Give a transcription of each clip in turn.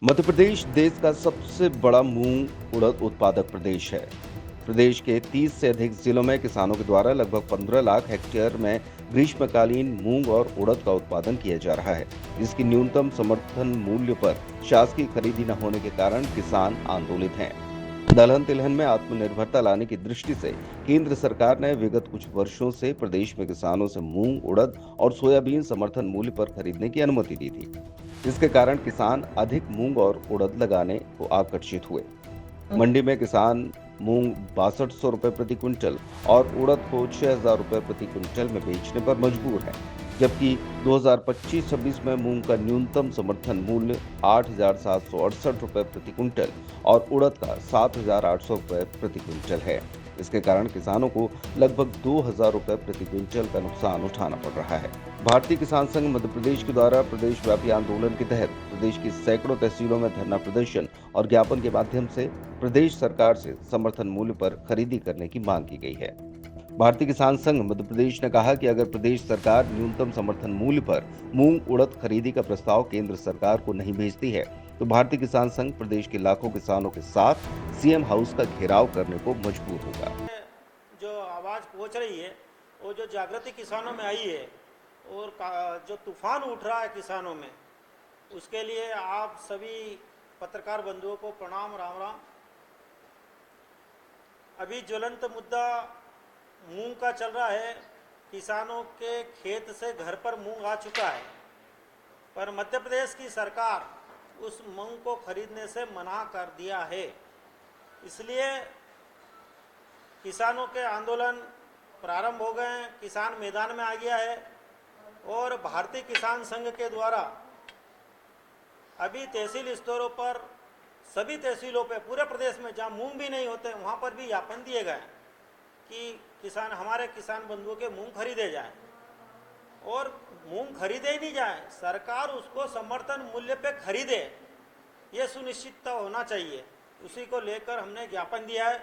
मध्य प्रदेश देश का सबसे बड़ा मूंग उड़द उत्पादक प्रदेश है। प्रदेश के 30 से अधिक जिलों में किसानों के द्वारा लगभग 15 लाख हेक्टेयर में ग्रीष्मकालीन मूंग और उड़द का उत्पादन किया जा रहा है। इसकी न्यूनतम समर्थन मूल्य पर शासकीय खरीदी न होने के कारण किसान आंदोलित हैं। दलहन तिलहन में आत्मनिर्भरता लाने की दृष्टि से केंद्र सरकार ने विगत कुछ वर्षों से प्रदेश में किसानों से मूंग, उड़द और सोयाबीन समर्थन मूल्य पर खरीदने की अनुमति दी थी। इसके कारण किसान अधिक मूंग और उड़द लगाने को आकर्षित हुए। मंडी में किसान मूंग 6200 रुपए प्रति क्विंटल और उड़द को 6000 रुपए प्रति क्विंटल में बेचने पर मजबूर है, जबकि 2025-26 में मूंग का न्यूनतम समर्थन मूल्य 8768 रुपए प्रति क्विंटल और उड़द का 7800 रुपए प्रति क्विंटल है। इसके कारण किसानों को लगभग 2000 रुपए प्रति क्विंटल का नुकसान उठाना पड़ रहा है। भारतीय किसान संघ मध्य प्रदेश के द्वारा प्रदेश व्यापी आंदोलन के तहत प्रदेश की सैकड़ों तहसीलों में धरना प्रदर्शन और ज्ञापन के माध्यम से प्रदेश सरकार से समर्थन मूल्य पर खरीदी करने की मांग की गई है। भारतीय किसान संघ मध्य प्रदेश ने कहा कि अगर प्रदेश सरकार न्यूनतम समर्थन मूल्य पर मूंग उड़द खरीदी का प्रस्ताव केंद्र सरकार को नहीं भेजती है तो भारतीय किसान संघ प्रदेश के लाखों किसानों के साथ सीएम हाउस का घेराव करने को मजबूर होगा। जो आवाज़ पहुंच रही है वो जो जागृति किसानों में आई है और जो तूफान उठ रहा है किसानों में, उसके लिए आप सभी पत्रकार बंधुओं को प्रणाम, राम राम। अभी ज्वलंत मुद्दा मूंग का चल रहा है। किसानों के खेत से घर पर मूंग आ चुका है, पर मध्य प्रदेश की सरकार उस मूंग को खरीदने से मना कर दिया है। इसलिए किसानों के आंदोलन प्रारंभ हो गए हैं, किसान मैदान में आ गया है और भारतीय किसान संघ के द्वारा अभी तहसील स्तरों पर सभी तहसीलों पे पूरे प्रदेश में जहाँ मूंग भी नहीं होते वहाँ पर भी ज्ञापन दिए गए कि किसान हमारे किसान बंधुओं के मूंग खरीदे जाएं और मूंग खरीदे ही नहीं जाए, सरकार उसको समर्थन मूल्य पे खरीदे, ये सुनिश्चित होना चाहिए। उसी को लेकर हमने ज्ञापन दिया है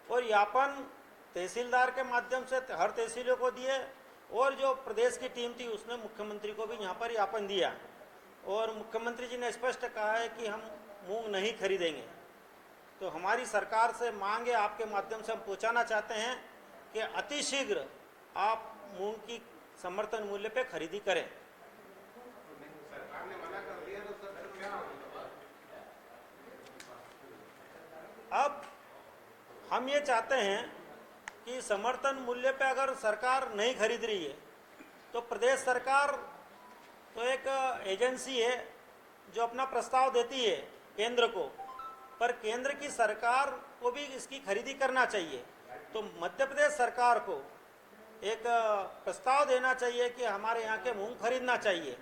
और ज्ञापन तहसीलदार के माध्यम से हर तहसीलों को दिए और जो प्रदेश की टीम थी उसने मुख्यमंत्री को भी यहाँ पर ज्ञापन दिया और मुख्यमंत्री जी ने स्पष्ट कहा है कि हम मूंग नहीं खरीदेंगे। तो हमारी सरकार से मांग है, आपके माध्यम से हम पहुँचाना चाहते हैं कि अतिशीघ्र आप मूंग की समर्थन मूल्य पे खरीदी करें। अब हम ये चाहते हैं कि समर्थन मूल्य पे अगर सरकार नहीं खरीद रही है तो प्रदेश सरकार तो एक एजेंसी है जो अपना प्रस्ताव देती है केंद्र को, पर केंद्र की सरकार को भी इसकी खरीदी करना चाहिए। तो मध्य प्रदेश सरकार को एक प्रस्ताव देना चाहिए कि हमारे यहाँ के मूंग खरीदना चाहिए।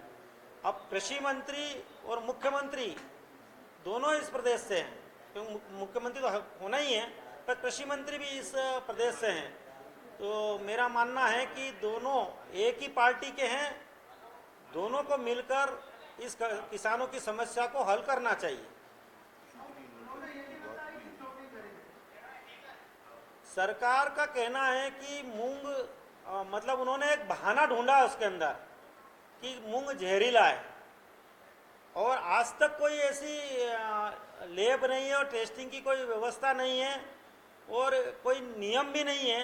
अब कृषि मंत्री और मुख्यमंत्री दोनों इस प्रदेश से हैं, क्योंकि मुख्यमंत्री तो होना ही है, पर कृषि मंत्री भी इस प्रदेश से हैं। तो मेरा मानना है कि दोनों एक ही पार्टी के हैं, दोनों को मिलकर इस किसानों की समस्या को हल करना चाहिए। सरकार का कहना है कि मूंग मतलब उन्होंने एक बहाना ढूंढा उसके अंदर कि मूंग जहरीला है और आज तक कोई ऐसी लैब नहीं है और टेस्टिंग की कोई व्यवस्था नहीं है और कोई नियम भी नहीं है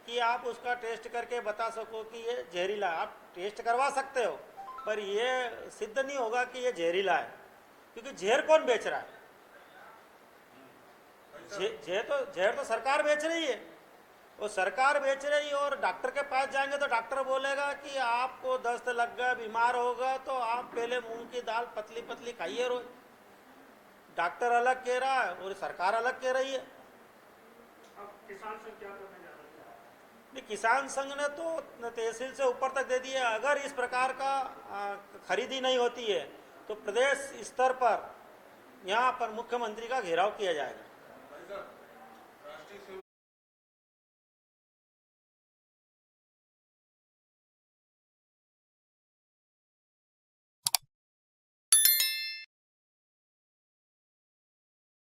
कि आप उसका टेस्ट करके बता सको कि ये जहरीला है। आप टेस्ट करवा सकते हो पर यह सिद्ध नहीं होगा कि ये जहरीला है, क्योंकि जहर कौन बेच रहा है? जहर तो सरकार बेच रही है और सरकार बेच रही है और डॉक्टर के पास जाएंगे तो डॉक्टर बोलेगा कि आपको दस्त लग गया, बीमार होगा तो आप पहले मूंग की दाल पतली पतली खाइए रोज। डॉक्टर अलग कह रहा है और सरकार अलग कह रही है। अब किसान संघ क्या करने जा रहा है? किसान संघ ने तो तहसील से ऊपर तक दे दिया। अगर इस प्रकार का खरीदी नहीं होती है तो प्रदेश स्तर पर यहाँ पर मुख्यमंत्री का घेराव किया जाएगा।